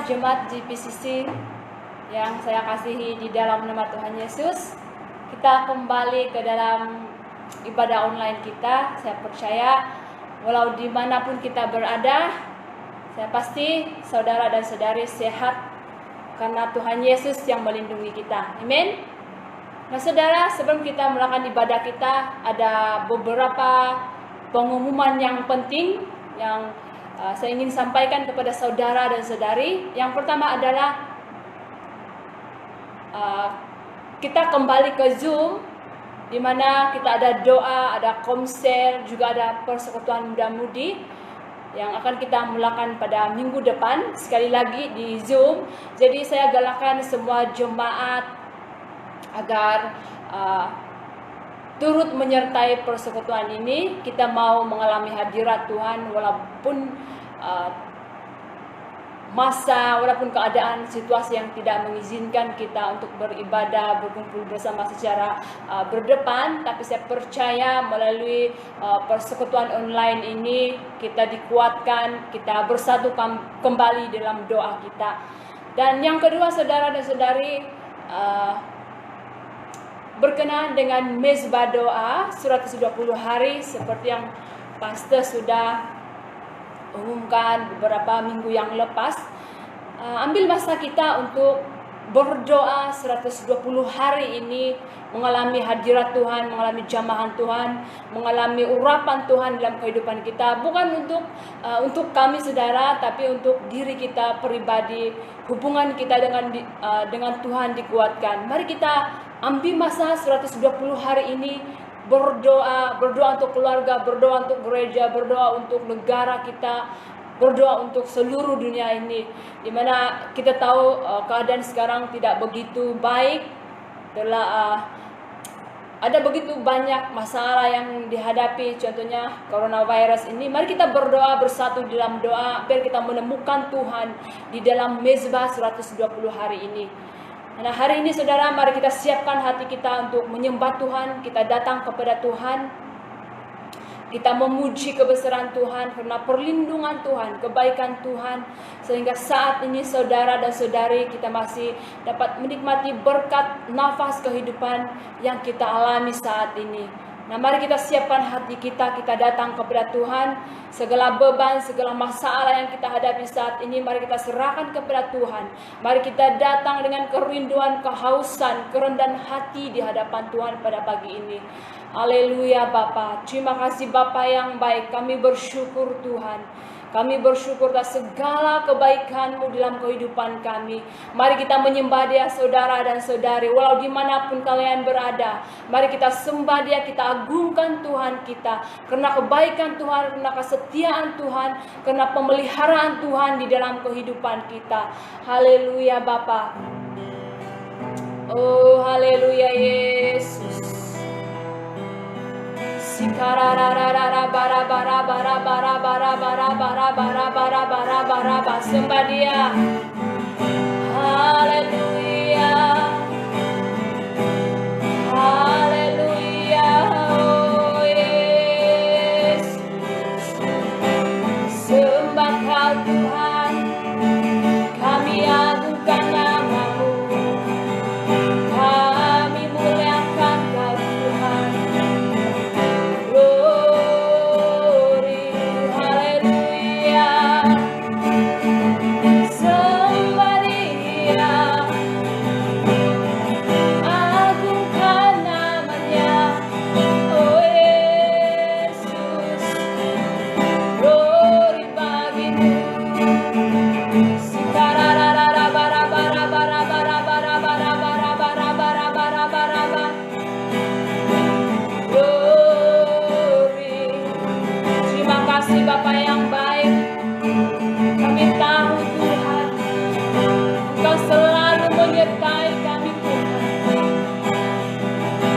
Jemaat GPCC yang saya kasihi di dalam nama Tuhan Yesus, kita kembali ke dalam ibadah online kita. Saya percaya walau dimanapun kita berada, saya pasti saudara dan saudari sehat karena Tuhan Yesus yang melindungi kita. Amin. Nah saudara, sebelum kita melakukan ibadah kita, ada beberapa pengumuman yang penting yang saya ingin sampaikan kepada saudara dan saudari. Yang pertama adalah kita kembali ke Zoom, di mana kita ada doa, ada komsel, juga ada persekutuan muda-mudi yang akan kita mulakan pada minggu depan, sekali lagi di Zoom. Jadi saya galakkan semua jemaat agar turut menyertai persekutuan ini. Kita mau mengalami hadirat Tuhan walaupun walaupun keadaan situasi yang tidak mengizinkan kita untuk beribadah, berkumpul bersama secara berdepan. Tapi saya percaya melalui persekutuan online ini kita dikuatkan, kita bersatu kembali dalam doa kita. Dan yang kedua saudara dan saudari, berkenaan dengan mezbah doa 120 hari seperti yang pastor sudah umumkan beberapa minggu yang lepas. Ambil masa kita untuk berdoa 120 hari ini, mengalami hadirat Tuhan, mengalami jamahan Tuhan, mengalami urapan Tuhan dalam kehidupan kita. Bukan untuk kami saudara, tapi untuk diri kita pribadi, hubungan kita dengan Tuhan dikuatkan. Mari kita ambil masa 120 hari ini berdoa untuk keluarga, berdoa untuk gereja, berdoa untuk negara kita, berdoa untuk seluruh dunia ini, di mana kita tahu keadaan sekarang tidak begitu baik. Ada begitu banyak masalah yang dihadapi, contohnya coronavirus ini. Mari kita berdoa bersatu dalam doa, biar kita menemukan Tuhan di dalam mezbah 120 hari ini. Nah hari ini saudara, mari kita siapkan hati kita untuk menyembah Tuhan. Kita datang kepada Tuhan, kita memuji kebesaran Tuhan karena perlindungan Tuhan, kebaikan Tuhan, sehingga saat ini saudara dan saudari kita masih dapat menikmati berkat nafas kehidupan yang kita alami saat ini. Nah mari kita siapkan hati kita, kita datang kepada Tuhan. Segala beban, segala masalah yang kita hadapi saat ini, mari kita serahkan kepada Tuhan. Mari kita datang dengan kerinduan, kehausan, kerendahan hati di hadapan Tuhan pada pagi ini. Haleluya Bapa, terima kasih Bapa yang baik. Kami bersyukur Tuhan. Kami bersyukur atas segala kebaikan-Mu dalam kehidupan kami. Mari kita menyembah Dia saudara dan saudari, walau dimanapun kalian berada. Mari kita sembah Dia, kita agungkan Tuhan kita. Karena kebaikan Tuhan, karena kesetiaan Tuhan, karena pemeliharaan Tuhan di dalam kehidupan kita. Haleluya Bapa. Oh haleluya Yesus. Sembah Dia. Haleluya. Haleluya. Oh Yesus. Sembah Kau Tuhan. Kami agungkan nama-Mu. Kami muliakan Kau Tuhan. Bapa yang baik, kami tahu Tuhan, Engkau selalu menyertai kami Tuhan.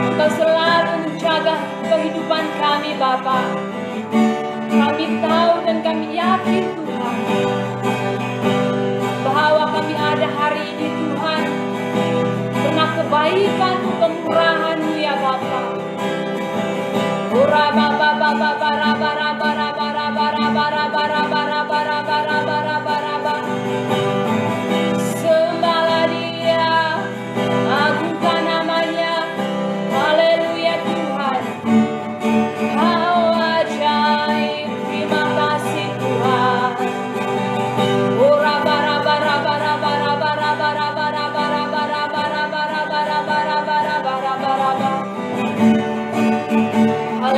Engkau selalu menjaga kehidupan kami Bapa. Kami tahu dan kami yakin Tuhan, bahwa kami ada hari ini Tuhan, karena kebaikan-Mu, kemurahan-Mu ya Bapa. Ura Bapa Bapa bara bara bara bara bara bara bara bara bara bara bara bara.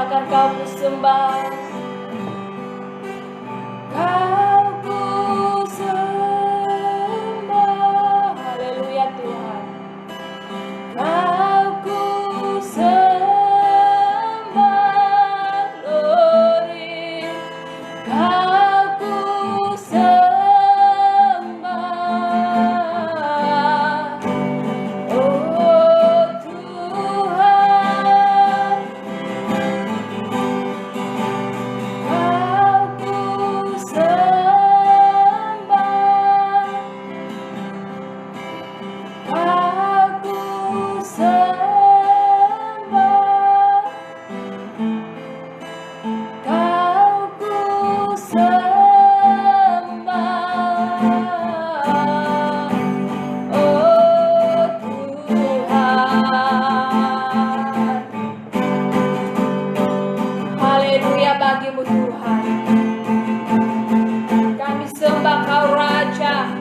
katakan Kau ku sembah. Kau ku sembah. Haleluya Tuhan. Kau ku sembah, glory. Kau ku sembah, oh Tuhan. Kau ku sembah, kau ku sembah, kau ku sembah, oh Tuhan. Haleluya bagimu Tuhan. Kami sembah Kau Raja,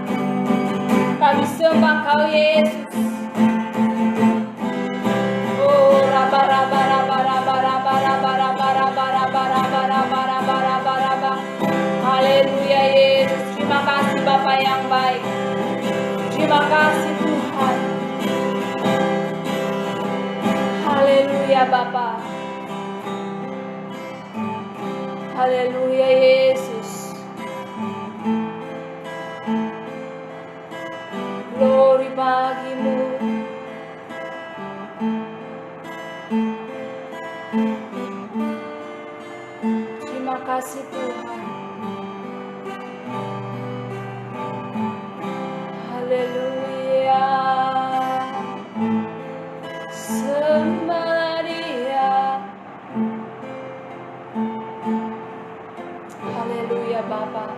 kami sembah Kau Yesus. Oh raba raba raba raba raba raba raba raba raba raba raba raba raba raba. Haleluya Yesus. Terima kasih Bapa yang baik. Terima kasih Tuhan. Haleluya Bapa. Haleluya Yesus. Glory bagimu. Terima kasih Tuhan. Haleluya. Sembah Dia. Haleluya Bapa.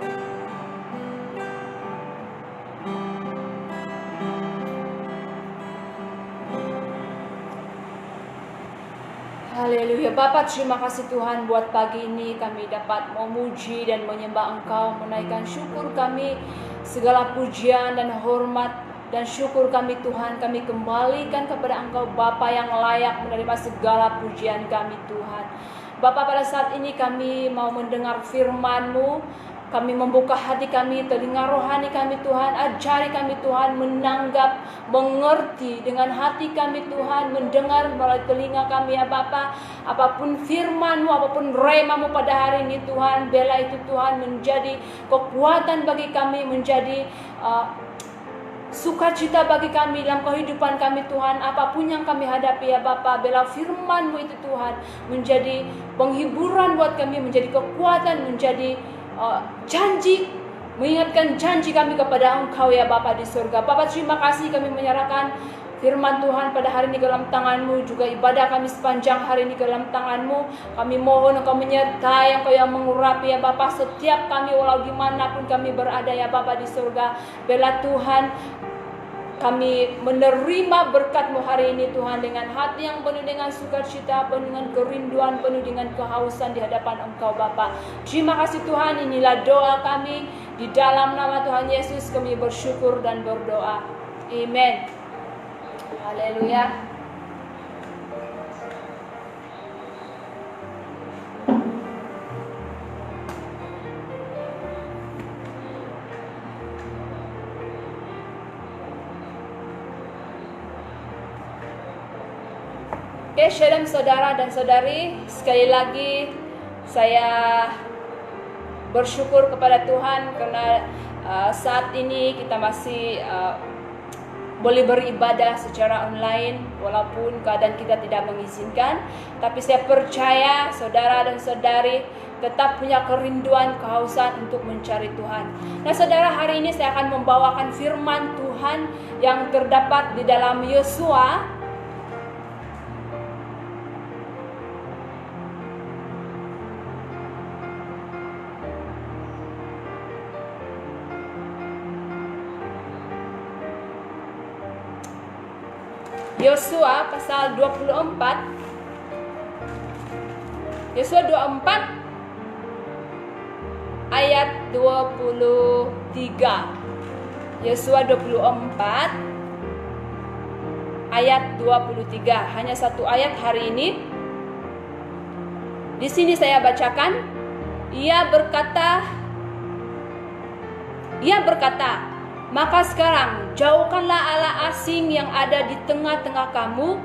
Haleluya Bapa, terima kasih Tuhan buat pagi ini kami dapat memuji dan menyembah Engkau, menaikkan syukur kami, segala pujian dan hormat dan syukur kami Tuhan, kami kembalikan kepada Engkau Bapa yang layak menerima segala pujian kami Tuhan. Bapa, pada saat ini kami mau mendengar firman-Mu, kami membuka hati kami, telinga rohani kami Tuhan, ajari kami Tuhan menanggap, mengerti dengan hati kami Tuhan, mendengar melalui telinga kami ya Bapa. Apapun firman-Mu, apapun rema-Mu pada hari ini Tuhan, bela itu Tuhan menjadi kekuatan bagi kami, menjadi sukacita bagi kami dalam kehidupan kami Tuhan. Apapun yang kami hadapi ya Bapa, bela firman-Mu itu Tuhan menjadi penghiburan buat kami, menjadi kekuatan, menjadi janji, mengingatkan janji kami kepada Engkau ya Bapa di surga. Bapa, terima kasih kami menyerahkan firman Tuhan pada hari ini ke dalam tangan-Mu, juga ibadah kami sepanjang hari ini ke dalam tangan-Mu. Kami mohon Engkau menyertai, Engkau yang mengurapi ya Bapa setiap kami, walau dimanapun kami berada ya Bapa di surga. Bela Tuhan, kami menerima berkat-Mu hari ini Tuhan dengan hati yang penuh dengan sukacita, penuh dengan kerinduan, penuh dengan kehausan di hadapan Engkau Bapa. Terima kasih Tuhan, inilah doa kami. Di dalam nama Tuhan Yesus kami bersyukur dan berdoa. Amen. Haleluya. Oke, shalom saudara dan saudari. Sekali lagi saya bersyukur kepada Tuhan karena saat ini kita masih boleh beribadah secara online walaupun keadaan kita tidak mengizinkan. Tapi saya percaya saudara dan saudari tetap punya kerinduan, kehausan untuk mencari Tuhan. Nah saudara, hari ini saya akan membawakan firman Tuhan yang terdapat di dalam Yosua pasal 24. Yosua 24 ayat 23. Yosua 24 ayat 23. Hanya satu ayat hari ini. Di sini saya bacakan, ia berkata, maka sekarang jauhkanlah Allah asing yang ada di tengah-tengah kamu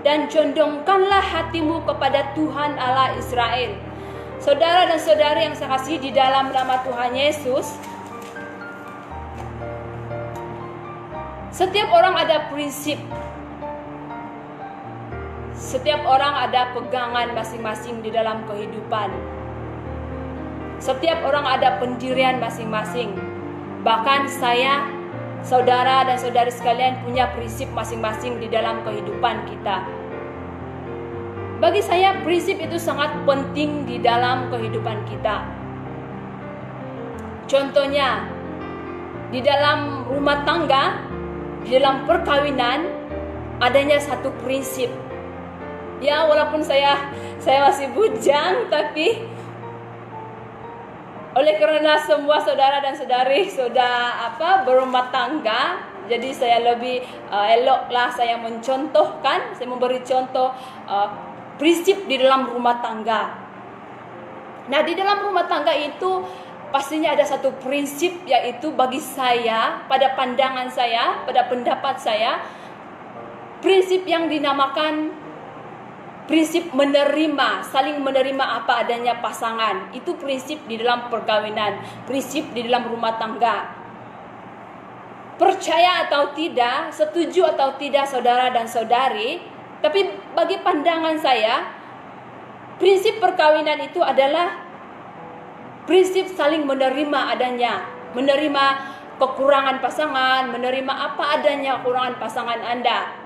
dan condongkanlah hatimu kepada Tuhan Allah Israel. Saudara dan saudari yang saya kasihi di dalam nama Tuhan Yesus, setiap orang ada prinsip. Setiap orang ada pegangan masing-masing di dalam kehidupan. Setiap orang ada pendirian masing-masing. Bahkan saya, saudara dan saudari sekalian punya prinsip masing-masing di dalam kehidupan kita. Bagi saya prinsip itu sangat penting di dalam kehidupan kita. Contohnya, di dalam rumah tangga, di dalam perkawinan, adanya satu prinsip. Ya, walaupun saya masih bujang, tapi oleh karena semua saudara dan saudari sudah berumah tangga, jadi saya lebih eloklah saya mencontohkan, saya memberi contoh prinsip di dalam rumah tangga. Nah, di dalam rumah tangga itu pastinya ada satu prinsip, yaitu bagi saya, pada pandangan saya, pada pendapat saya, prinsip yang dinamakan prinsip menerima, saling menerima apa adanya pasangan. Itu prinsip di dalam perkawinan, prinsip di dalam rumah tangga. Percaya atau tidak, setuju atau tidak saudara dan saudari, tapi bagi pandangan saya, prinsip perkawinan itu adalah prinsip saling menerima adanya, menerima kekurangan pasangan, menerima apa adanya kekurangan pasangan Anda.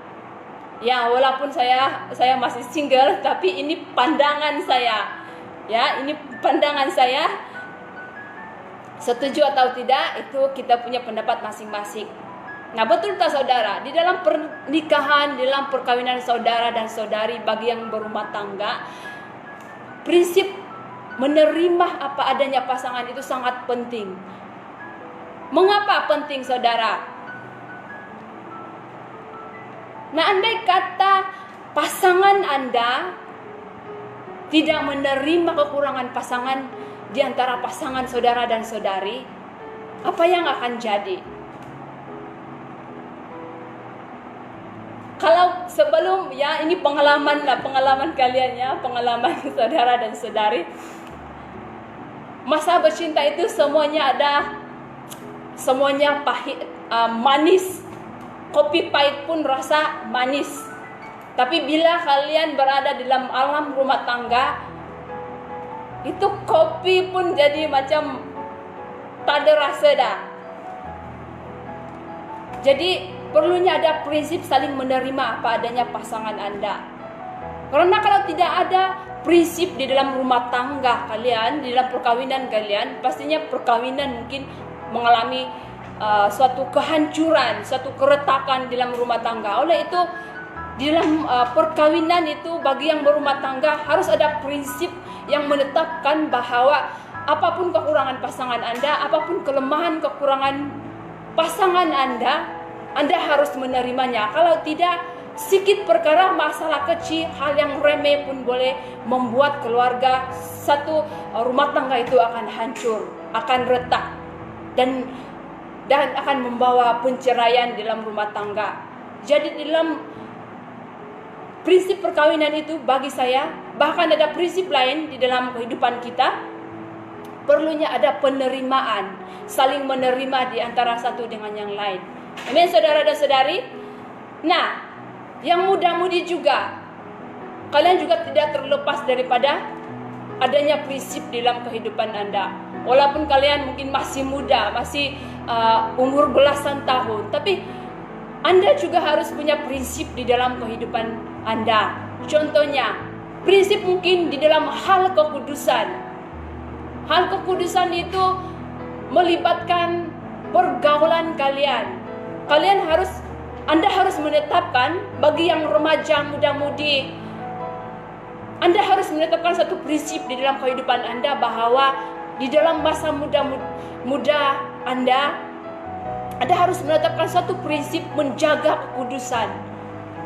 Ya, walaupun saya masih single, tapi ini pandangan saya. Ya, ini pandangan saya. Setuju atau tidak, itu kita punya pendapat masing-masing. Nah, betul tak saudara? Di dalam pernikahan, di dalam perkawinan saudara dan saudari, bagi yang berumah tangga, prinsip menerima apa adanya pasangan itu sangat penting. Mengapa penting, saudara? Nah, andai kata pasangan Anda tidak menerima kekurangan pasangan di antara pasangan saudara dan saudari, apa yang akan jadi? Kalau sebelum, ya ini pengalaman kalian ya, pengalaman saudara dan saudari. Masa bercinta itu semuanya pahit, manis. Kopi pahit pun rasa manis. Tapi bila kalian berada dalam alam rumah tangga, itu kopi pun jadi macam tak ada rasa dah. Jadi perlunya ada prinsip saling menerima apa adanya pasangan Anda. Karena kalau tidak ada prinsip di dalam rumah tangga kalian, di dalam perkawinan kalian, pastinya perkawinan mungkin mengalami suatu kehancuran, suatu keretakan dalam rumah tangga. Oleh itu, di dalam perkawinan itu bagi yang berumah tangga harus ada prinsip yang menetapkan bahwa apapun kekurangan pasangan Anda, apapun kelemahan kekurangan pasangan Anda harus menerimanya. Kalau tidak, sedikit perkara masalah kecil, hal yang remeh pun boleh membuat keluarga, satu rumah tangga itu akan hancur, akan retak, dan akan membawa penceraian dalam rumah tangga. Jadi dalam prinsip perkawinan itu bagi saya, bahkan ada prinsip lain di dalam kehidupan kita, perlunya ada penerimaan, saling menerima di antara satu dengan yang lain. Amin, saudara dan saudari. Nah, yang muda-mudi juga, kalian juga tidak terlepas daripada adanya prinsip dalam kehidupan Anda. Walaupun kalian mungkin masih muda, masih umur belasan tahun, tapi Anda juga harus punya prinsip di dalam kehidupan Anda. Contohnya, prinsip mungkin di dalam hal kekudusan. Hal kekudusan itu melibatkan pergaulan kalian. Anda harus menetapkan, bagi yang remaja, muda-mudi, Anda harus menetapkan satu prinsip di dalam kehidupan Anda, bahwa di dalam masa muda Anda harus menetapkan satu prinsip menjaga kekudusan,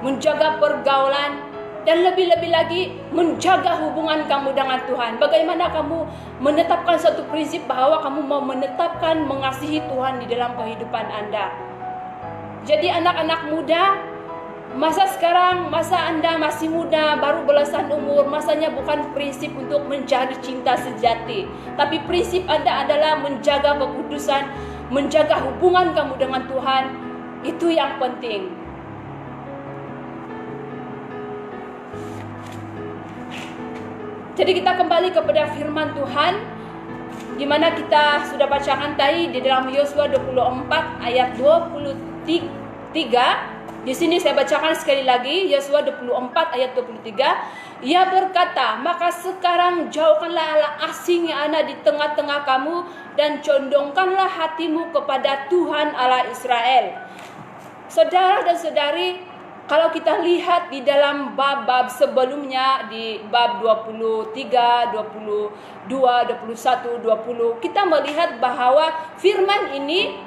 menjaga pergaulan, Dan lebih-lebih lagi menjaga hubungan kamu dengan Tuhan. Bagaimana kamu menetapkan satu prinsip bahwa kamu mau menetapkan mengasihi Tuhan di dalam kehidupan Anda. Jadi anak-anak muda, masa sekarang, masa Anda masih muda, baru belasan umur, masanya bukan prinsip untuk mencari cinta sejati. Tapi prinsip Anda adalah menjaga kekudusan, menjaga hubungan kamu dengan Tuhan. Itu yang penting. Jadi kita kembali kepada firman Tuhan, di mana kita sudah bacakan tadi di dalam Yosua 24 ayat 23. Di sini saya bacakan sekali lagi, Yosua 24 ayat 23. Ia berkata, maka sekarang jauhkanlah Allah asing yang ada di tengah-tengah kamu, dan condongkanlah hatimu kepada Tuhan Allah Israel. Saudara dan saudari, kalau kita lihat di dalam bab-bab sebelumnya, di bab 23, 22, 21, 20, kita melihat bahwa firman ini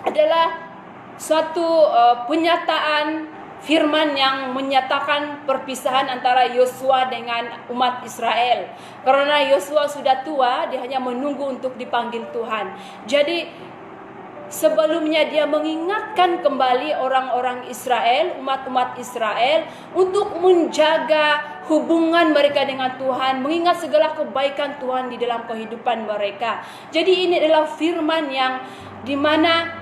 adalah suatu penyataan firman yang menyatakan perpisahan antara Yosua dengan umat Israel. Karena Yosua sudah tua, dia hanya menunggu untuk dipanggil Tuhan. Jadi sebelumnya dia mengingatkan kembali orang-orang Israel, umat-umat Israel, untuk menjaga hubungan mereka dengan Tuhan, mengingat segala kebaikan Tuhan di dalam kehidupan mereka. Jadi ini adalah firman yang dimana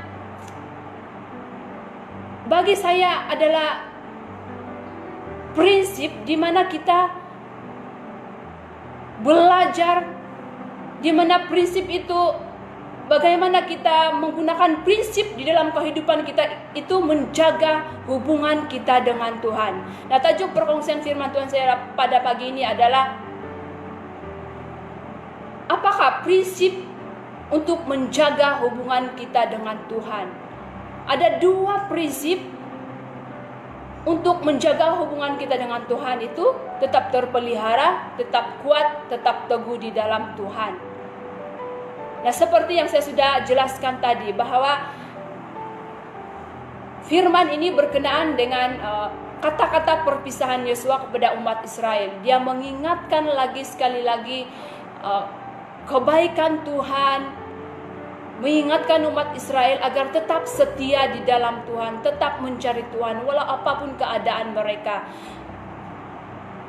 bagi saya adalah prinsip dimana kita belajar, dimana prinsip itu bagaimana kita menggunakan prinsip di dalam kehidupan kita itu menjaga hubungan kita dengan Tuhan. Nah, tajuk perkongsian firman Tuhan saya pada pagi ini adalah apakah prinsip untuk menjaga hubungan kita dengan Tuhan? Ada dua prinsip untuk menjaga hubungan kita dengan Tuhan, itu tetap terpelihara, tetap kuat, tetap teguh di dalam Tuhan. Nah, seperti yang saya sudah jelaskan tadi, bahwa firman ini berkenaan dengan kata-kata perpisahan Yosua kepada umat Israel. Dia mengingatkan lagi sekali lagi kebaikan Tuhan, mengingatkan umat Israel agar tetap setia di dalam Tuhan, tetap mencari Tuhan walau apapun keadaan mereka.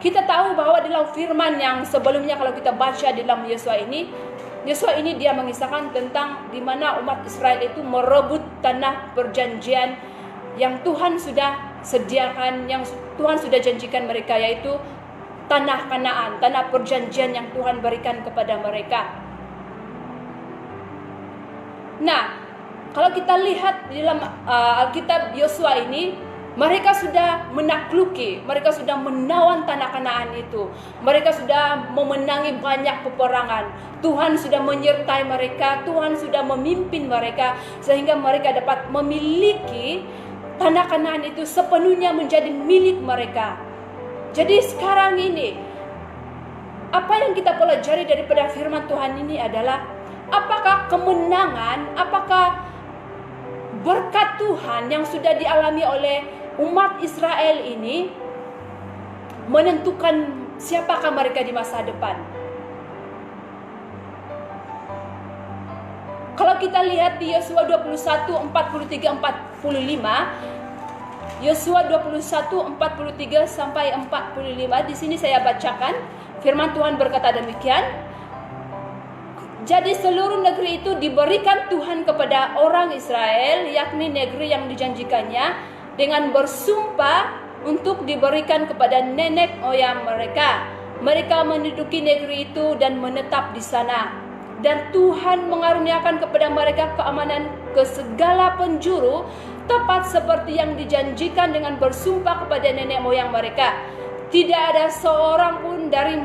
Kita tahu bahwa dalam firman yang sebelumnya kalau kita baca dalam Yosua ini dia mengisahkan tentang di mana umat Israel itu merebut tanah perjanjian yang Tuhan sudah sediakan, yang Tuhan sudah janjikan mereka, yaitu tanah Kanaan, tanah perjanjian yang Tuhan berikan kepada mereka. Nah, kalau kita lihat di dalam Alkitab Yosua ini, mereka sudah menakluki, mereka sudah menawan tanah Kanaan itu. Mereka sudah memenangi banyak peperangan. Tuhan sudah menyertai mereka, Tuhan sudah memimpin mereka sehingga mereka dapat memiliki tanah Kanaan itu sepenuhnya menjadi milik mereka. Jadi sekarang ini, apa yang kita pelajari daripada firman Tuhan ini adalah apakah kemenangan, apakah berkat Tuhan yang sudah dialami oleh umat Israel ini menentukan siapakah mereka di masa depan. Kalau kita lihat di Yosua 21, 43, 45, Yosua 21, 43 sampai 45, di sini saya bacakan, firman Tuhan berkata demikian. Jadi seluruh negeri itu diberikan Tuhan kepada orang Israel, yakni negeri yang dijanjikannya, dengan bersumpah untuk diberikan kepada nenek moyang mereka. Mereka menduduki negeri itu dan menetap di sana. Dan Tuhan mengaruniakan kepada mereka keamanan ke segala penjuru, tepat seperti yang dijanjikan dengan bersumpah kepada nenek moyang mereka. Tidak ada seorang pun dari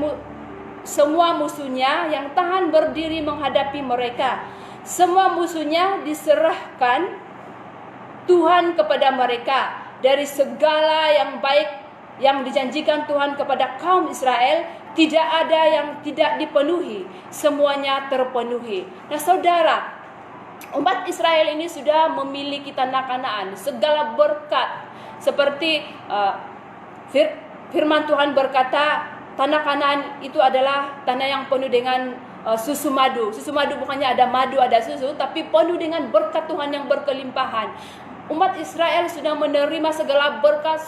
semua musuhnya yang tahan berdiri menghadapi mereka. Semua musuhnya diserahkan Tuhan kepada mereka. Dari segala yang baik yang dijanjikan Tuhan kepada kaum Israel, tidak ada yang tidak dipenuhi. Semuanya terpenuhi. Nah saudara, umat Israel ini sudah memiliki tanah Kanaan, segala berkat. Seperti firman Tuhan berkata, tanah Kanaan itu adalah tanah yang penuh dengan susu madu. Susu madu bukannya ada madu, ada susu, tapi penuh dengan berkat Tuhan yang berkelimpahan. Umat Israel sudah menerima segala berkat,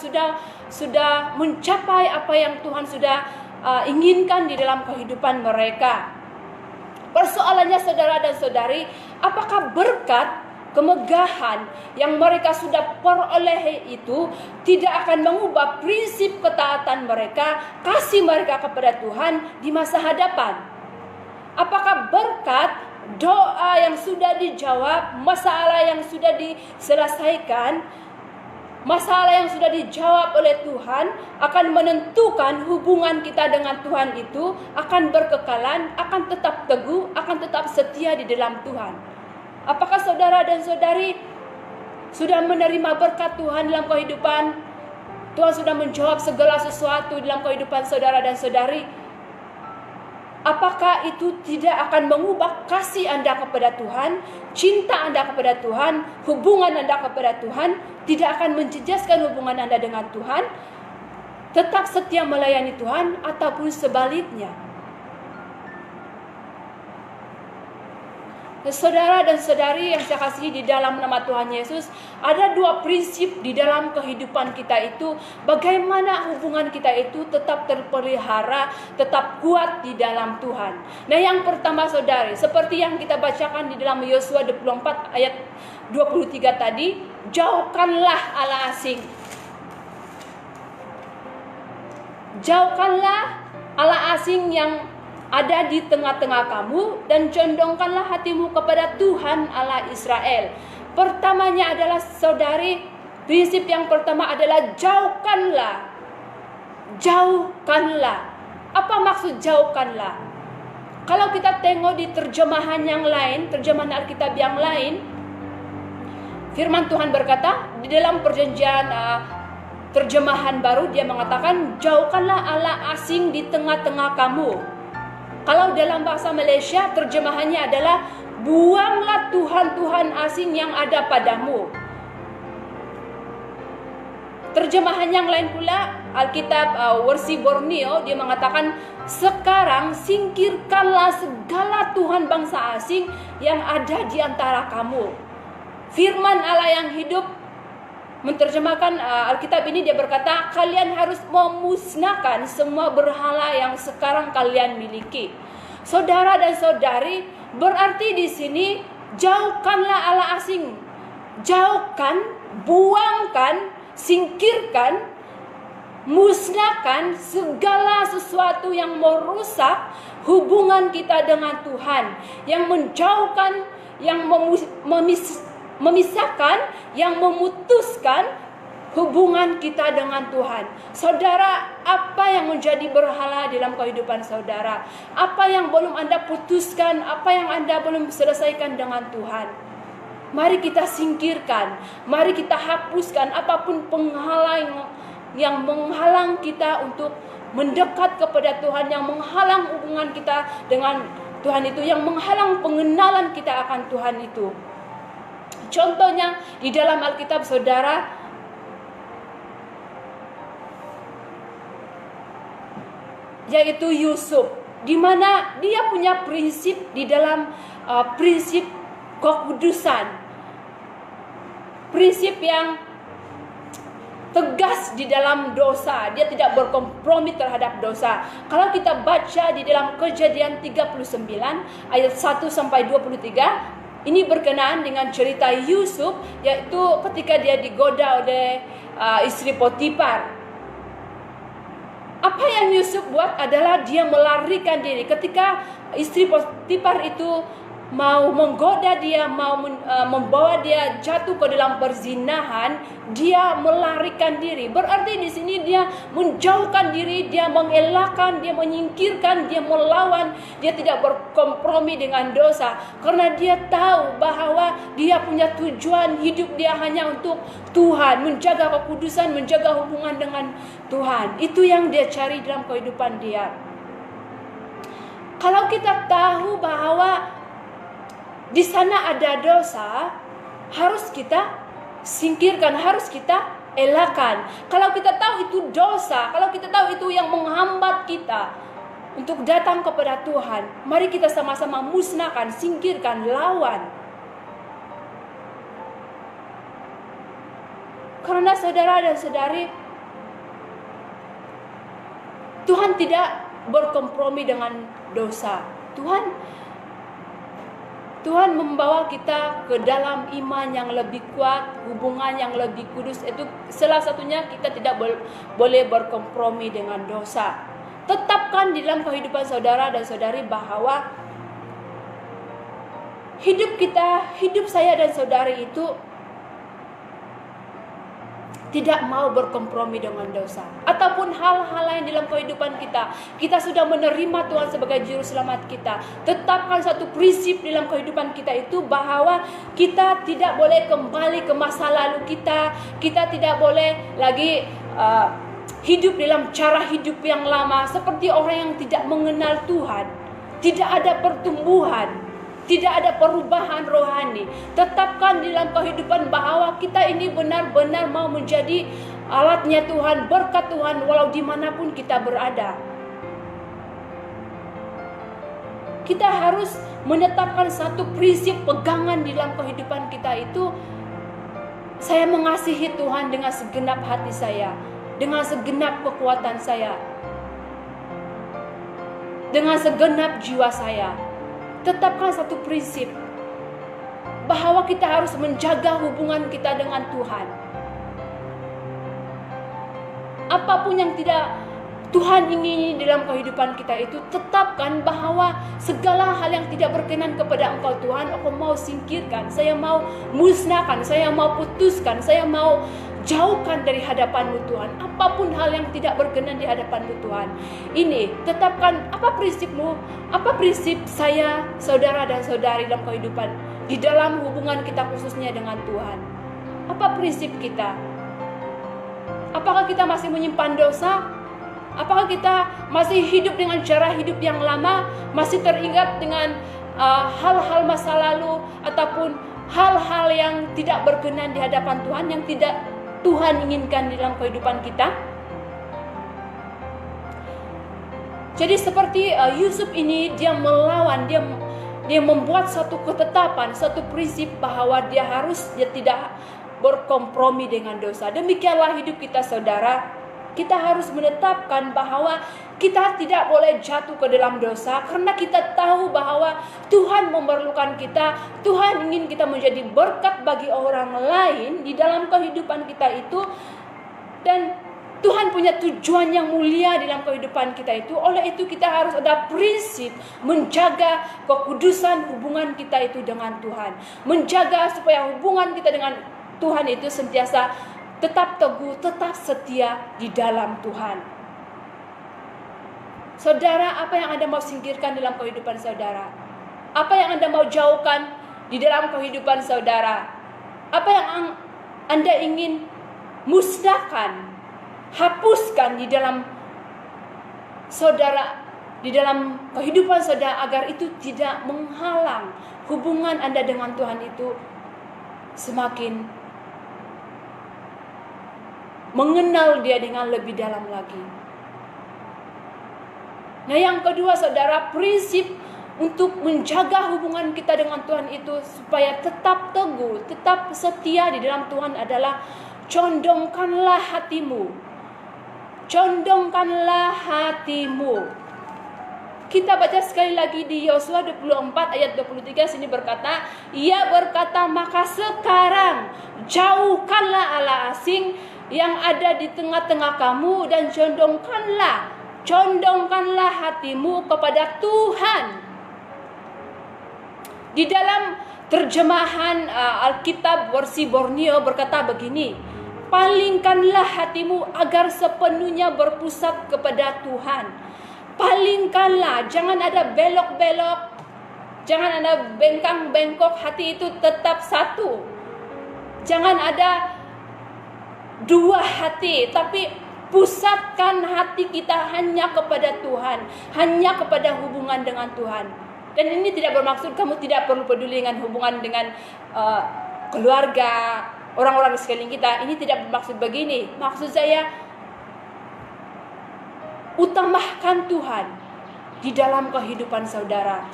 sudah mencapai apa yang Tuhan sudah inginkan di dalam kehidupan mereka. Persoalannya saudara dan saudari, apakah berkat, kemegahan yang mereka sudah peroleh itu tidak akan mengubah prinsip ketaatan mereka, kasih mereka kepada Tuhan di masa hadapan? Apakah berkat, doa yang sudah dijawab, masalah yang sudah diselesaikan, masalah yang sudah dijawab oleh Tuhan akan menentukan hubungan kita dengan Tuhan itu akan berkekalan, akan tetap teguh, akan tetap setia di dalam Tuhan? Apakah saudara dan saudari sudah menerima berkat Tuhan dalam kehidupan? Tuhan sudah menjawab segala sesuatu dalam kehidupan saudara dan saudari. Apakah itu tidak akan mengubah kasih Anda kepada Tuhan, cinta Anda kepada Tuhan, hubungan Anda kepada Tuhan, tidak akan menjejaskan hubungan Anda dengan Tuhan, tetap setia melayani Tuhan, ataupun sebaliknya? Saudara dan saudari yang saya kasihi di dalam nama Tuhan Yesus, ada dua prinsip di dalam kehidupan kita itu, bagaimana hubungan kita itu tetap terpelihara, tetap kuat di dalam Tuhan. Nah, yang pertama saudari, seperti yang kita bacakan di dalam Yosua 24 ayat 23 tadi, jauhkanlah Allah asing. Jauhkanlah Allah asing yang ada di tengah-tengah kamu, dan condongkanlah hatimu kepada Tuhan Allah Israel. Pertamanya adalah saudari, prinsip yang pertama adalah jauhkanlah. Jauhkanlah. Apa maksud jauhkanlah? Kalau kita tengok di terjemahan yang lain, terjemahan Alkitab yang lain, firman Tuhan berkata di dalam perjanjian terjemahan baru, dia mengatakan jauhkanlah Allah asing di tengah-tengah kamu. Kalau dalam bahasa Malaysia terjemahannya adalah buanglah Tuhan-Tuhan asing yang ada padamu. Terjemahan yang lain pula, Alkitab versi Borneo, dia mengatakan sekarang singkirkanlah segala Tuhan bangsa asing yang ada di antara kamu. Firman Allah yang hidup menerjemahkan Alkitab ini, dia berkata, kalian harus memusnahkan semua berhala yang sekarang kalian miliki. Saudara dan saudari, berarti di sini jauhkanlah Allah asing. Jauhkan, buangkan, singkirkan, musnahkan segala sesuatu yang merusak hubungan kita dengan Tuhan, yang menjauhkan, yang memisahkan, yang memutuskan hubungan kita dengan Tuhan. Saudara, apa yang menjadi berhala dalam kehidupan saudara? Apa yang belum Anda putuskan? Apa yang Anda belum selesaikan dengan Tuhan? Mari kita singkirkan, mari kita hapuskan apapun penghalang yang menghalang kita untuk mendekat kepada Tuhan, yang menghalang hubungan kita dengan Tuhan itu, yang menghalang pengenalan kita akan Tuhan itu. Contohnya di dalam Alkitab saudara, yaitu Yusuf, di mana dia punya prinsip di dalam prinsip kekudusan, prinsip yang tegas di dalam dosa. Dia tidak berkompromi terhadap dosa. Kalau kita baca di dalam Kejadian 39 ayat 1 sampai 23, ini berkenaan dengan cerita Yusuf, yaitu ketika dia digoda oleh istri Potifar. Apa yang Yusuf buat adalah dia melarikan diri. Ketika istri Potifar itu mau menggoda dia, mau membawa dia jatuh ke dalam perzinahan, dia melarikan diri. Berarti di sini dia menjauhkan diri, dia mengelakkan, dia menyingkirkan, dia melawan, dia tidak berkompromi dengan dosa, karena dia tahu bahwa dia punya tujuan hidup dia hanya untuk Tuhan, menjaga kekudusan, menjaga hubungan dengan Tuhan. Itu yang dia cari dalam kehidupan dia. Kalau kita tahu bahwa di sana ada dosa, harus kita singkirkan, harus kita elakan. Kalau kita tahu itu dosa, kalau kita tahu itu yang menghambat kita untuk datang kepada Tuhan, mari kita sama-sama musnahkan, singkirkan, lawan. Karena saudara dan saudari, Tuhan tidak berkompromi dengan dosa. Tuhan membawa kita ke dalam iman yang lebih kuat, hubungan yang lebih kudus. Itu salah satunya kita tidak boleh berkompromi dengan dosa. Tetapkan di dalam kehidupan saudara dan saudari bahwa hidup saya dan saudari itu tidak mau berkompromi dengan dosa ataupun hal-hal lain dalam kehidupan kita. Kita sudah menerima Tuhan sebagai juru selamat kita. Tetapkan satu prinsip dalam kehidupan kita itu bahwa kita tidak boleh kembali ke masa lalu kita. Kita tidak boleh lagi hidup dalam cara hidup yang lama seperti orang yang tidak mengenal Tuhan. Tidak ada pertumbuhan, tidak ada perubahan rohani. Tetapkan dalam kehidupan bahwa kita ini benar-benar mau menjadi alatnya Tuhan, berkat Tuhan walau dimanapun kita berada. Kita harus menetapkan satu prinsip pegangan dalam kehidupan kita itu. Saya mengasihi Tuhan dengan segenap hati saya, dengan segenap kekuatan saya, dengan segenap jiwa saya. Tetapkan satu prinsip bahwa kita harus menjaga hubungan kita dengan Tuhan. Apapun yang tidak Tuhan ingini dalam kehidupan kita itu, tetapkan bahwa segala hal yang tidak berkenan kepada Engkau Tuhan, aku mau singkirkan, saya mau musnahkan, saya mau putuskan, saya mau jauhkan dari hadapan-Mu Tuhan. Apapun hal yang tidak berkenan di hadapan-Mu Tuhan. Ini, tetapkan apa prinsip-Mu, apa prinsip saya, saudara dan saudari dalam kehidupan, di dalam hubungan kita khususnya dengan Tuhan. Apa prinsip kita? Apakah kita masih menyimpan dosa? Apakah kita masih hidup dengan cara hidup yang lama? Masih teringat dengan hal-hal masa lalu ataupun hal-hal yang tidak berkenan di hadapan Tuhan, yang tidak Tuhan inginkan di dalam kehidupan kita? Jadi seperti Yusuf ini, dia melawan, dia membuat satu ketetapan, satu prinsip bahwa dia tidak berkompromi dengan dosa. Demikianlah hidup kita, saudara. Kita harus menetapkan bahwa kita tidak boleh jatuh ke dalam dosa, karena kita tahu bahwa Tuhan memerlukan kita. Tuhan ingin kita menjadi berkat bagi orang lain di dalam kehidupan kita itu. Dan Tuhan punya tujuan yang mulia dalam kehidupan kita itu. Oleh itu kita harus ada prinsip menjaga kekudusan hubungan kita itu dengan Tuhan. Menjaga supaya hubungan kita dengan Tuhan itu sentiasa tetap teguh, tetap setia di dalam Tuhan. Saudara, apa yang Anda mau singkirkan dalam kehidupan saudara? Apa yang Anda mau jauhkan di dalam kehidupan saudara? Apa yang Anda ingin musnahkan, hapuskan di dalam saudara, di dalam kehidupan saudara, agar itu tidak menghalang hubungan Anda dengan Tuhan itu semakin mengenal Dia dengan lebih dalam lagi. Nah, yang kedua, saudara, prinsip untuk menjaga hubungan kita dengan Tuhan itu supaya tetap teguh, tetap setia di dalam Tuhan adalah condongkanlah hatimu. Condongkanlah hatimu. Kita baca sekali lagi di Yosua 24 ayat 23, sini berkata, ia berkata, maka sekarang jauhkanlah Allah asing yang ada di tengah-tengah kamu dan condongkanlah hatimu kepada Tuhan. Di dalam terjemahan Alkitab versi Borneo berkata begini, palingkanlah hatimu agar sepenuhnya berpusat kepada Tuhan. Palingkanlah, jangan ada belok-belok, jangan ada bengkang-bengkok, hati itu tetap satu. Jangan ada dua hati, tapi pusatkan hati kita hanya kepada Tuhan, hanya kepada hubungan dengan Tuhan. Dan ini tidak bermaksud kamu tidak perlu peduli dengan hubungan dengan keluarga, orang-orang di sekeliling kita. Ini tidak bermaksud begini. Maksud saya, utamakan Tuhan di dalam kehidupan saudara.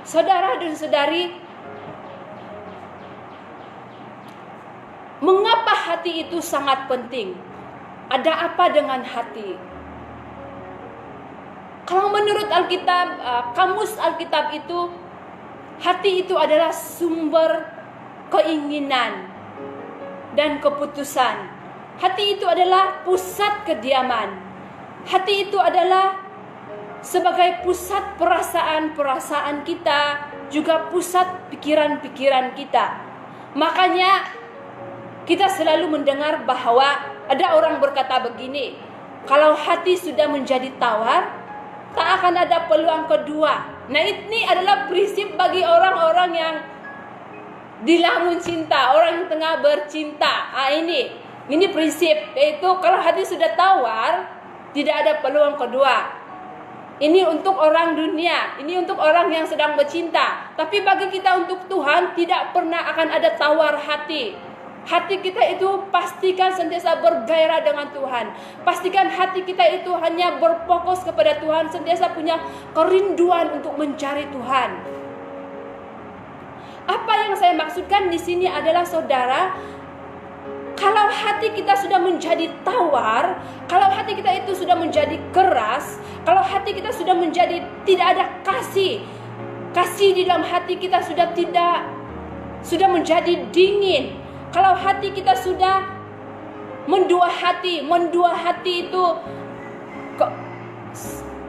Saudara dan saudari, mengapa hati itu sangat penting? Ada apa dengan hati? Kalau menurut Alkitab, kamus Alkitab itu, hati itu adalah sumber keinginan dan keputusan. Hati itu adalah pusat kediaman. Hati itu adalah sebagai pusat perasaan-perasaan kita, juga pusat pikiran-pikiran kita. Makanya kita selalu mendengar bahwa ada orang berkata begini, kalau hati sudah menjadi tawar, tak akan ada peluang kedua. Nah, ini adalah prinsip bagi orang-orang yang dilamun cinta, orang yang tengah bercinta. Ini prinsip, yaitu kalau hati sudah tawar, tidak ada peluang kedua. Ini untuk orang dunia, ini untuk orang yang sedang bercinta. Tapi bagi kita, untuk Tuhan, tidak pernah akan ada tawar hati. Hati kita itu pastikan sentiasa bergairah dengan Tuhan. Pastikan hati kita itu hanya berfokus kepada Tuhan, sentiasa punya kerinduan untuk mencari Tuhan. Apa yang saya maksudkan di sini adalah, saudara, kalau hati kita sudah menjadi tawar, kalau hati kita itu sudah menjadi keras, kalau hati kita sudah menjadi tidak ada kasih di dalam hati kita sudah menjadi dingin. Kalau hati kita sudah mendua hati itu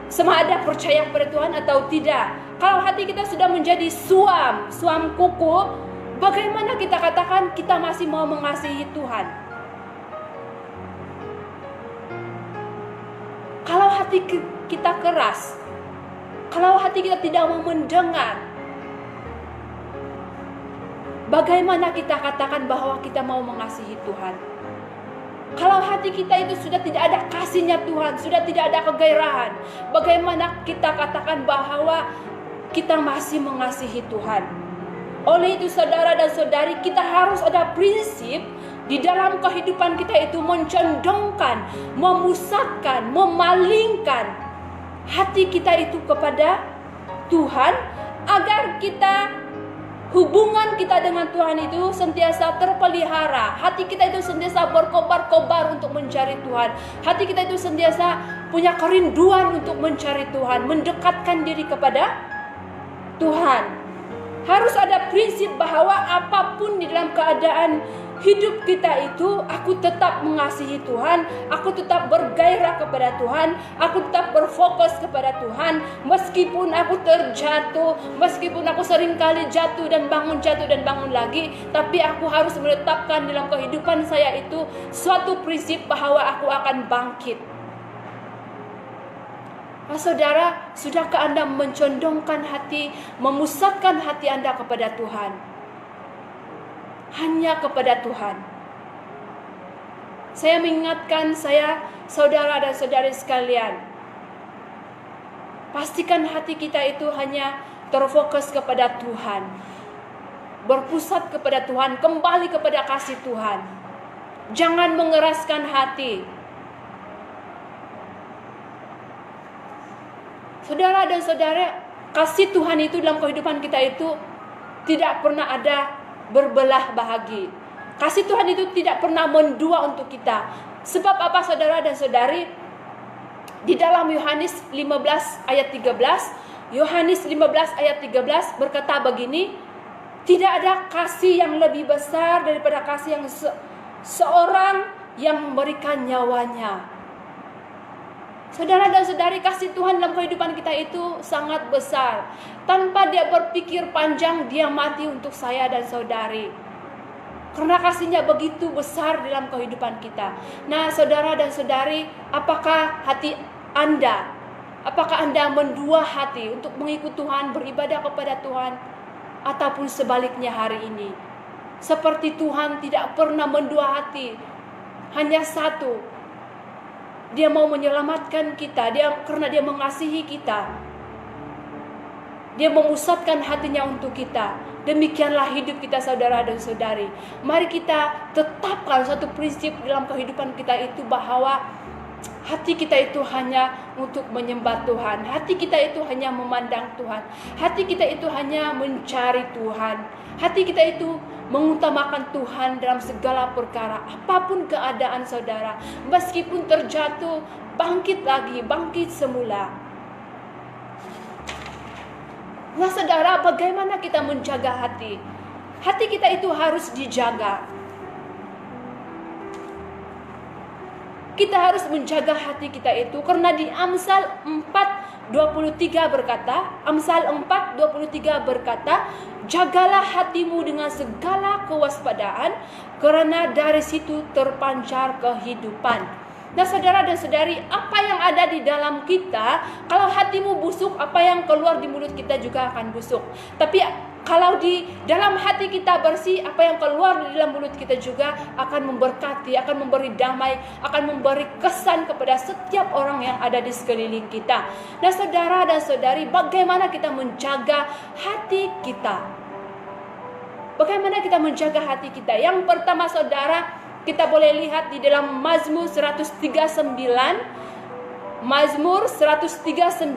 sama ada percaya kepada Tuhan atau tidak. Kalau hati kita sudah menjadi suam kuku, bagaimana kita katakan kita masih mau mengasihi Tuhan? Kalau hati kita keras, kalau hati kita tidak mau mendengar, bagaimana kita katakan bahwa kita mau mengasihi Tuhan? Kalau hati kita itu sudah tidak ada kasihnya Tuhan, sudah tidak ada kegairahan, bagaimana kita katakan bahwa kita masih mengasihi Tuhan? Oleh itu, saudara dan saudari, kita harus ada prinsip di dalam kehidupan kita itu, mencondongkan, memusatkan, memalingkan hati kita itu kepada Tuhan, agar hubungan kita dengan Tuhan itu sentiasa terpelihara. Hati kita itu sentiasa berkobar-kobar untuk mencari Tuhan. Hati kita itu sentiasa punya kerinduan untuk mencari Tuhan, mendekatkan diri kepada Tuhan. Harus ada prinsip bahwa apapun di dalam keadaan hidup kita itu, aku tetap mengasihi Tuhan, aku tetap bergairah kepada Tuhan, aku tetap berfokus kepada Tuhan, meskipun aku terjatuh, meskipun aku seringkali jatuh dan bangun lagi, tapi aku harus menetapkan dalam kehidupan saya itu suatu prinsip bahwa aku akan bangkit. Nah, saudara, sudahkah Anda mencondongkan hati, memusatkan hati Anda kepada Tuhan? Hanya kepada Tuhan. Saya mengingatkan saudara dan saudari sekalian, pastikan hati kita itu hanya terfokus kepada Tuhan, berpusat kepada Tuhan, kembali kepada kasih Tuhan. Jangan mengeraskan hati. Saudara dan saudara, kasih Tuhan itu dalam kehidupan kita itu tidak pernah ada berbelah bahagi. Kasih Tuhan itu tidak pernah mendua untuk kita. Sebab apa, saudara dan saudari? Di dalam Yohanes 15 ayat 13, Yohanes 15 ayat 13 berkata begini, tidak ada kasih yang lebih besar daripada kasih yang seorang yang memberikan nyawanya. Saudara dan saudari, kasih Tuhan dalam kehidupan kita itu sangat besar. Tanpa dia berpikir panjang, dia mati untuk saya dan saudari. Karena kasihnya begitu besar dalam kehidupan kita. Nah, saudara dan saudari, apakah hati Anda, apakah Anda mendua hati untuk mengikut Tuhan, beribadah kepada Tuhan, ataupun sebaliknya hari ini? Seperti Tuhan tidak pernah mendua hati, hanya satu. Dia mau menyelamatkan kita, karena dia mengasihi kita. Dia memusatkan hatinya untuk kita. Demikianlah hidup kita saudara dan saudari. Mari kita tetapkan satu prinsip dalam kehidupan kita itu, bahwa hati kita itu hanya untuk menyembah Tuhan. Hati kita itu hanya memandang Tuhan. Hati kita itu hanya mencari Tuhan. Hati kita itu mengutamakan Tuhan dalam segala perkara. Apapun keadaan saudara, meskipun terjatuh, bangkit lagi, bangkit semula. Nah saudara, bagaimana kita menjaga hati? Hati kita itu harus dijaga. Kita harus menjaga hati kita itu, karena di Amsal 4:23 berkata, Amsal 4:23 berkata, jagalah hatimu dengan segala kewaspadaan, karena dari situ terpancar kehidupan. Nah saudara dan saudari, apa yang ada di dalam kita, kalau hatimu busuk, apa yang keluar di mulut kita juga akan busuk. Tapi kalau di dalam hati kita bersih, apa yang keluar di dalam mulut kita juga akan memberkati, akan memberi damai, akan memberi kesan kepada setiap orang yang ada di sekeliling kita. Nah saudara dan saudari, bagaimana kita menjaga hati kita? Bagaimana kita menjaga hati kita? Yang pertama saudara, kita boleh lihat di dalam Mazmur 139, Mazmur 139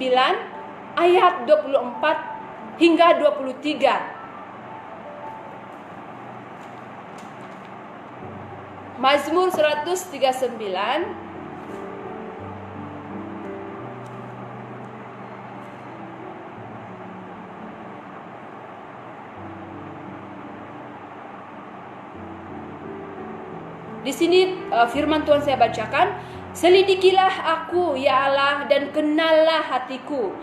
ayat 24 hingga 23. Mazmur 139 Di sini firman Tuhan saya bacakan, selidikilah aku ya Allah dan kenallah hatiku.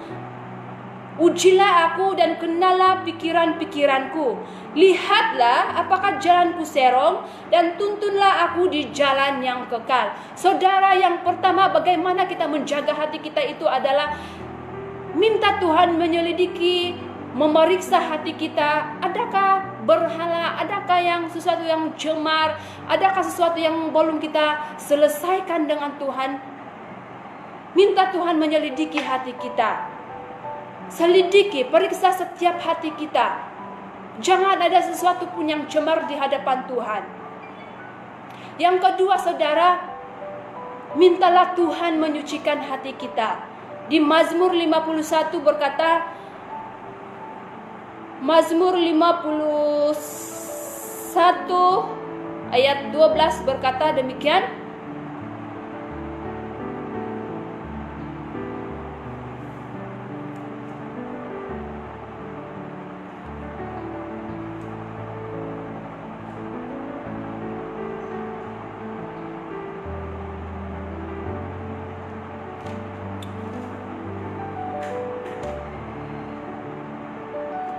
Ujilah aku dan kenallah pikiran-pikiranku. Lihatlah apakah jalanku serong dan tuntunlah aku di jalan yang kekal. Saudara, yang pertama bagaimana kita menjaga hati kita itu adalah minta Tuhan menyelidiki, memeriksa hati kita. Adakah berhala, adakah yang sesuatu yang cemar, adakah sesuatu yang belum kita selesaikan dengan Tuhan? Minta Tuhan menyelidiki hati kita. Selidiki, periksa setiap hati kita. Jangan ada sesuatu pun yang cemar di hadapan Tuhan. Yang kedua saudara, mintalah Tuhan menyucikan hati kita. Di Mazmur 51 berkata, Mazmur 51 ayat 12 berkata demikian,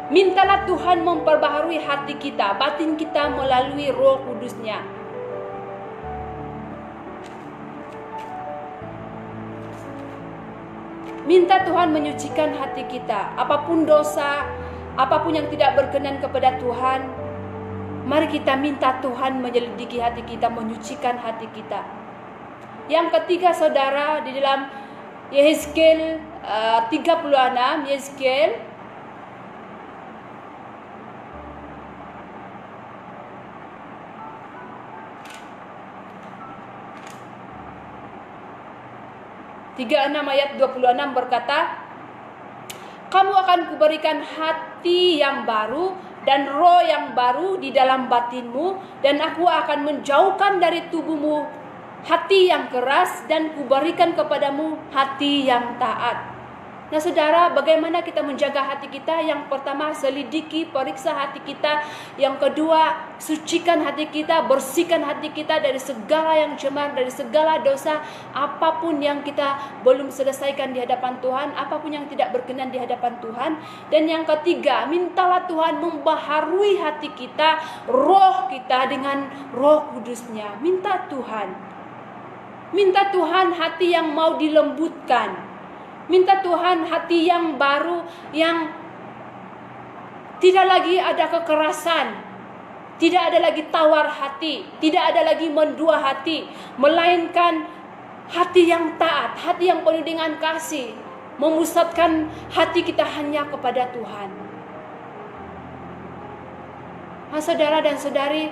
mintalah Tuhan memperbaharui hati kita, batin kita melalui Roh Kudus-Nya. Minta Tuhan menyucikan hati kita. Apapun dosa, apapun yang tidak berkenan kepada Tuhan, mari kita minta Tuhan menyelidiki hati kita, menyucikan hati kita. Yang ketiga saudara, di dalam Yehezkiel 36, Yehezkiel 36 ayat 26 berkata, kamu akan kuberikan hati yang baru dan roh yang baru di dalam batinmu, dan aku akan menjauhkan dari tubuhmu hati yang keras dan kuberikan kepadamu hati yang taat. Nah saudara, bagaimana kita menjaga hati kita? Yang pertama, selidiki, periksa hati kita. Yang kedua, sucikan hati kita, bersihkan hati kita dari segala yang cemar, dari segala dosa, apapun yang kita belum selesaikan di hadapan Tuhan, apapun yang tidak berkenan di hadapan Tuhan. Dan yang ketiga, mintalah Tuhan membaharui hati kita, roh kita dengan Roh Kudus-Nya. Minta Tuhan hati yang mau dilembutkan. Minta Tuhan hati yang baru, yang tidak lagi ada kekerasan, tidak ada lagi tawar hati, tidak ada lagi mendua hati, melainkan hati yang taat, hati yang penuh dengan kasih. memusatkan hati kita hanya kepada Tuhan. Saudara dan saudari,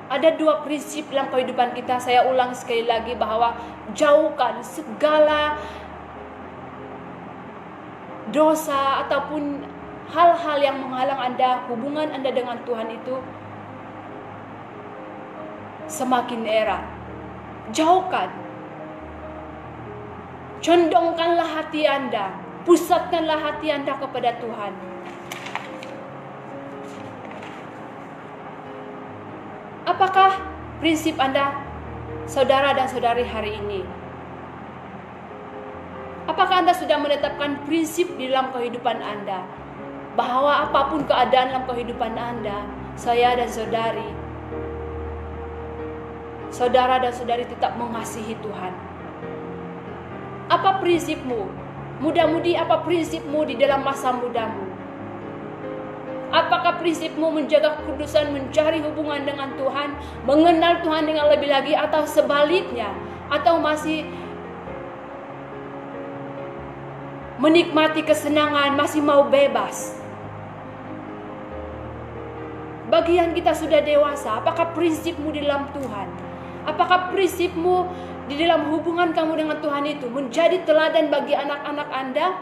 ada dua prinsip dalam kehidupan kita. Saya ulang sekali lagi bahwa jauhkan segala dosa ataupun hal-hal yang menghalang Anda, hubungan Anda dengan Tuhan itu semakin erat. Jauhkan. Condongkanlah hati Anda, pusatkanlah hati Anda kepada Tuhan. Apakah prinsip Anda, saudara dan saudari, hari ini? Apakah Anda sudah menetapkan prinsip di dalam kehidupan Anda, bahwa apapun keadaan dalam kehidupan Anda, saya dan saudari, saudara dan saudari tetap mengasihi Tuhan? Apa prinsipmu? Muda-mudi, apa prinsipmu di dalam masa mudamu? Apakah prinsipmu menjaga kekudusan, mencari hubungan dengan Tuhan, mengenal Tuhan dengan lebih lagi, atau sebaliknya? Atau masih menikmati kesenangan, masih mau bebas? Bagian kita sudah dewasa, apakah prinsipmu di dalam Tuhan? Apakah prinsipmu di dalam hubungan kamu dengan Tuhan itu menjadi teladan bagi anak-anak Anda,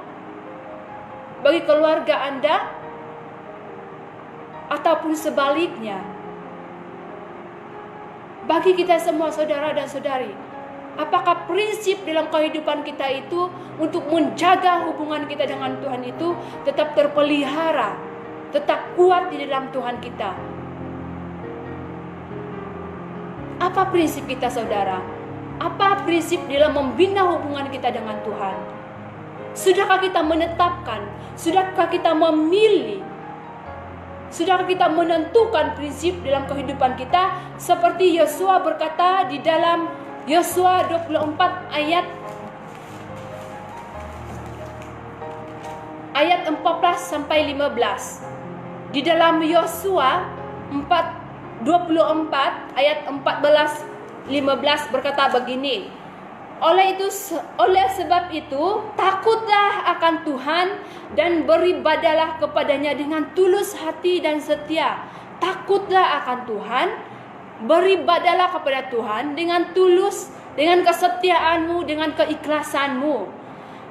bagi keluarga Anda, ataupun sebaliknya? Bagi kita semua, saudara dan saudari, apakah prinsip dalam kehidupan kita itu untuk menjaga hubungan kita dengan Tuhan itu tetap terpelihara, tetap kuat di dalam Tuhan kita? Apa prinsip kita, saudara? Apa prinsip dalam membina hubungan kita dengan Tuhan? Sudahkah kita menetapkan? Sudahkah kita memilih? Sudahkah kita menentukan prinsip dalam kehidupan kita? Seperti Yosua berkata di dalam Yosua 24 ayat 14 sampai 15. Di dalam Yosua 24 ayat 14-15 berkata begini. Oleh sebab itu, takutlah akan Tuhan dan beribadalah kepadanya dengan tulus hati dan setia. Takutlah akan Tuhan, beribadalah kepada Tuhan dengan tulus, dengan kesetiaanmu, dengan keikhlasanmu.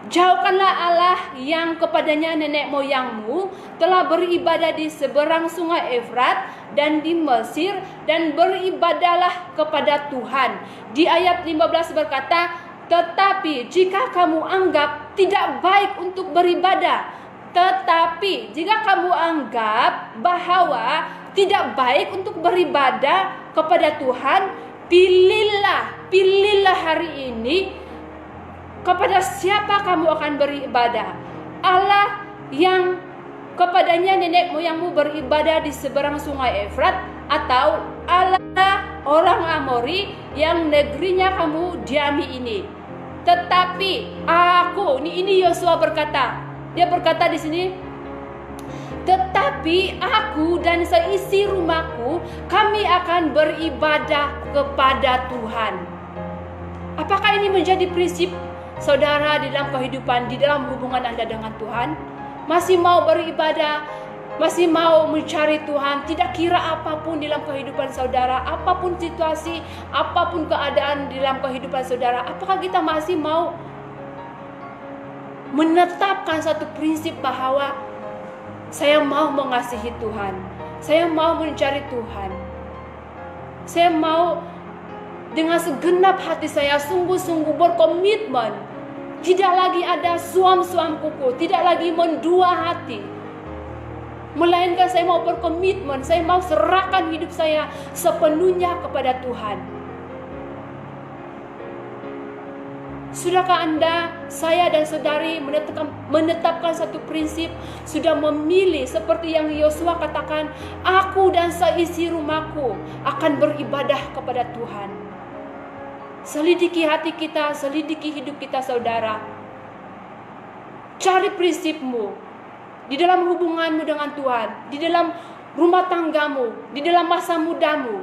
Jauhkanlah Allah yang kepadanya nenek moyangmu telah beribadah di seberang sungai Efrat dan di Mesir, dan beribadahlah kepada Tuhan. Di ayat 15 berkata, tetapi jika kamu anggap tidak baik untuk beribadah, tetapi jika kamu anggap bahwa tidak baik untuk beribadah kepada Tuhan, pilihlah hari ini kepada siapa kamu akan beribadah. Allah yang kepadanya nenek moyangmu beribadah di seberang sungai Efrat, atau Allah orang Amori yang negerinya kamu diami ini. Tetapi aku, ini Yosua berkata, dia berkata di sini, tetapi aku dan seisi rumahku, kami akan beribadah kepada Tuhan. Apakah ini menjadi prinsip saudara di dalam kehidupan, di dalam hubungan Anda dengan Tuhan? Masih mau beribadah, masih mau mencari Tuhan, tidak kira apapun dalam kehidupan saudara, apapun situasi, apapun keadaan dalam kehidupan saudara. Apakah kita masih mau menetapkan satu prinsip bahwa saya mau mengasihi Tuhan, saya mau mencari Tuhan, saya mau dengan segenap hati saya sungguh-sungguh berkomitmen. Tidak lagi ada suam-suam kuku, tidak lagi mendua hati, melainkan saya mau berkomitmen, saya mau serahkan hidup saya sepenuhnya kepada Tuhan. Sudahkah Anda, saya dan saudari menetapkan satu prinsip, sudah memilih seperti yang Yosua katakan, aku dan seisi rumahku akan beribadah kepada Tuhan? Selidiki hati kita, selidiki hidup kita, saudara. Cari prinsipmu di dalam hubunganmu dengan Tuhan, di dalam rumah tanggamu, di dalam masa mudamu.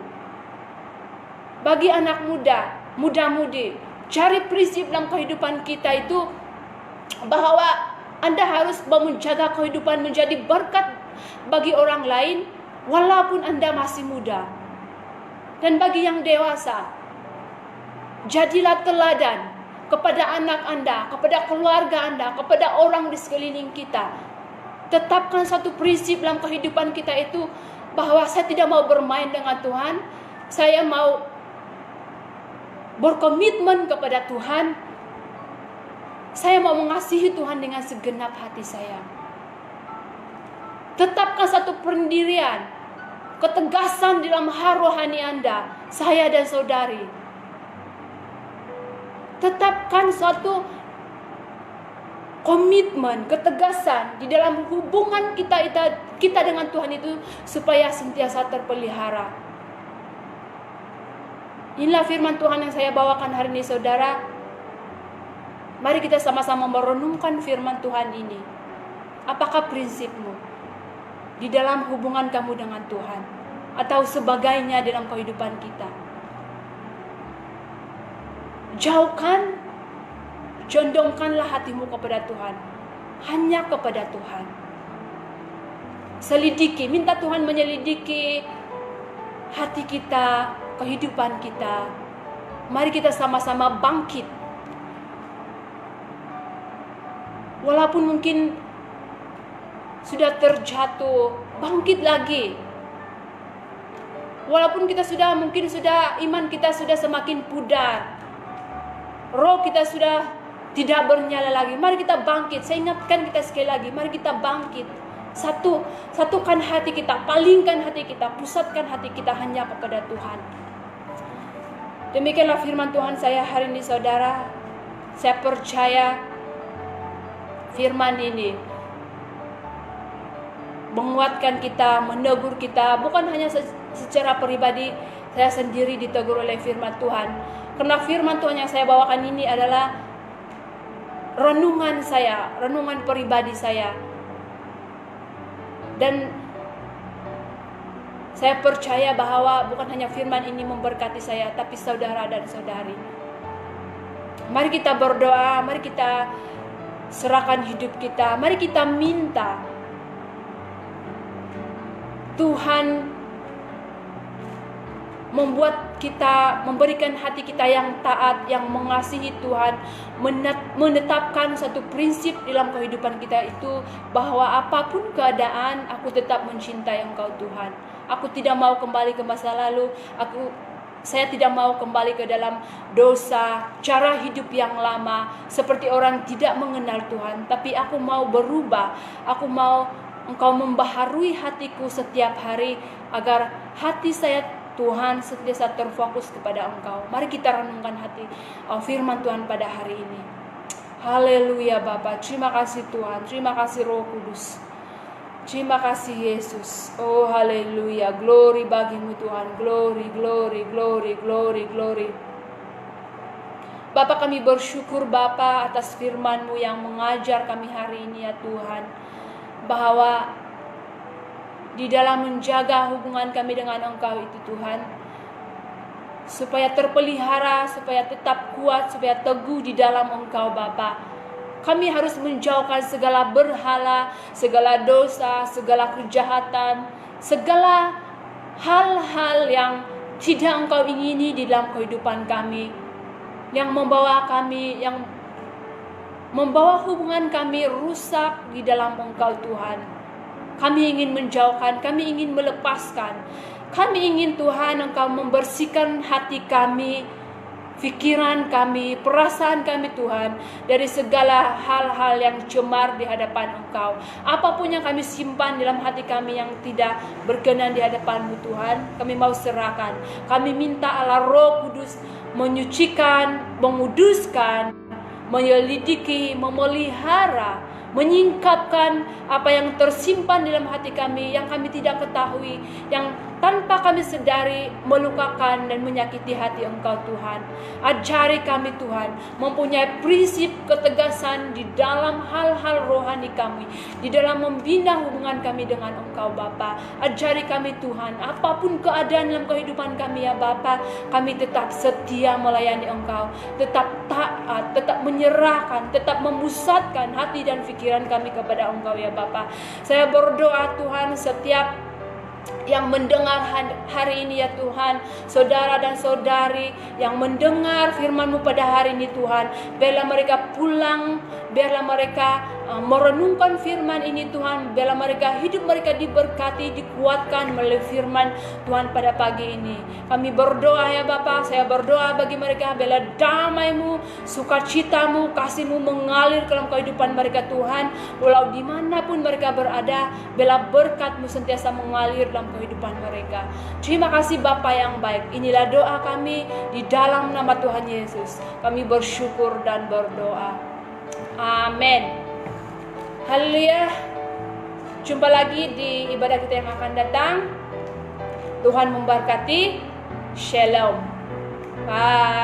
Bagi anak muda, muda-mudi, Cari prinsip dalam kehidupan kita itu bahwa Anda harus menjaga kehidupan menjadi berkat bagi orang lain walaupun Anda masih muda. Dan bagi yang dewasa, jadilah teladan kepada anak Anda, kepada keluarga Anda, kepada orang di sekeliling kita. Tetapkan satu prinsip dalam kehidupan kita itu bahwa saya tidak mau bermain dengan Tuhan, saya mau berkomitmen kepada Tuhan, saya mau mengasihi Tuhan dengan segenap hati saya. Tetapkan satu pendirian, ketegasan dalam hal rohani Anda, saya dan saudari. Tetapkan suatu komitmen, ketegasan di dalam hubungan kita dengan Tuhan itu supaya sentiasa terpelihara. Inilah firman Tuhan yang saya bawakan hari ini, saudara. Mari kita sama-sama merenungkan firman Tuhan ini. Apakah prinsipmu di dalam hubungan kamu dengan Tuhan atau sebagainya dalam kehidupan kita? Jauhkan, condongkanlah hatimu kepada Tuhan, hanya kepada Tuhan. Selidiki, minta Tuhan menyelidiki hati kita, kehidupan kita. Mari kita sama-sama bangkit. Walaupun mungkin sudah terjatuh, bangkit lagi. Walaupun kita iman kita sudah semakin pudar, roh kita sudah tidak bernyala lagi, mari kita bangkit. Saya ingatkan kita sekali lagi, mari kita bangkit. Satukan hati kita, palingkan hati kita, pusatkan hati kita hanya kepada Tuhan. Demikianlah firman Tuhan saya hari ini, saudara. Saya percaya firman ini menguatkan kita, menegur kita, bukan hanya secara pribadi. Saya sendiri ditegur oleh firman Tuhan, karena firman Tuhan yang saya bawakan ini adalah renungan saya, renungan pribadi saya. Dan saya percaya bahwa bukan hanya firman ini memberkati saya, tapi saudara dan saudari. Mari kita berdoa, mari kita serahkan hidup kita, mari kita minta Tuhan membuat kita, memberikan hati kita yang taat, yang mengasihi Tuhan, menetapkan satu prinsip dalam kehidupan kita itu, bahwa apapun keadaan, aku tetap mencintai Engkau Tuhan. Aku tidak mau kembali ke masa lalu, saya tidak mau kembali ke dalam dosa, cara hidup yang lama, seperti orang tidak mengenal Tuhan. Tapi aku mau berubah, aku mau Engkau membaharui hatiku setiap hari, agar hati saya Tuhan sentiasa terfokus kepada Engkau. Mari kita renungkan hati firman Tuhan pada hari ini. Haleluya Bapa, terima kasih Tuhan, terima kasih Roh Kudus, terima kasih Yesus. Oh haleluya, glory bagimu Tuhan, glory, glory, glory, glory, glory. Bapa, kami bersyukur Bapa atas firman-Mu yang mengajar kami hari ini ya Tuhan, bahwa di dalam menjaga hubungan kami dengan Engkau itu Tuhan, supaya terpelihara, supaya tetap kuat, supaya teguh di dalam Engkau Bapa, kami harus menjauhkan segala berhala, segala dosa, segala kejahatan, segala hal-hal yang tidak Engkau ingini di dalam kehidupan kami, yang membawa hubungan kami rusak di dalam Engkau Tuhan. Kami ingin menjauhkan, kami ingin melepaskan. Kami ingin Tuhan Engkau membersihkan hati kami, pikiran kami, perasaan kami Tuhan, dari segala hal-hal yang cemar di hadapan Engkau. Apapun yang kami simpan dalam hati kami yang tidak berkenan di hadapan-Mu Tuhan, kami mau serahkan. Kami minta Allah Roh Kudus menyucikan, menguduskan, menyelidiki, memelihara, menyingkapkan apa yang tersimpan dalam hati kami, yang kami tidak ketahui, yang tanpa kami sadari melukakan dan menyakiti hati Engkau Tuhan. Ajari kami Tuhan mempunyai prinsip ketegasan di dalam hal-hal rohani kami, di dalam membina hubungan kami dengan Engkau Bapa. Ajari kami Tuhan, apapun keadaan dalam kehidupan kami ya Bapa, kami tetap setia melayani Engkau, tetap taat, tetap menyerahkan, tetap memusatkan hati dan pikiran kami kepada Engkau ya Bapa. Saya berdoa Tuhan, setiap yang mendengar hari ini ya Tuhan, saudara dan saudari yang mendengar firman-Mu pada hari ini Tuhan, biarlah mereka pulang, biarlah mereka merenungkan firman ini Tuhan, biarlah mereka hidup mereka diberkati, dikuatkan melalui firman Tuhan pada pagi ini. Kami berdoa ya Bapa, saya berdoa bagi mereka, biarlah damai-Mu, sukacita-Mu, kasih-Mu mengalir dalam kehidupan mereka Tuhan, walau dimanapun mereka berada, biarlah berkat-Mu sentiasa mengalir dalam kehidupan mereka. Terima kasih Bapa yang baik. Inilah doa kami di dalam nama Tuhan Yesus. Kami bersyukur dan berdoa. Amin. Haleluya. Jumpa lagi di ibadah kita yang akan datang. Tuhan memberkati. Shalom. Bye.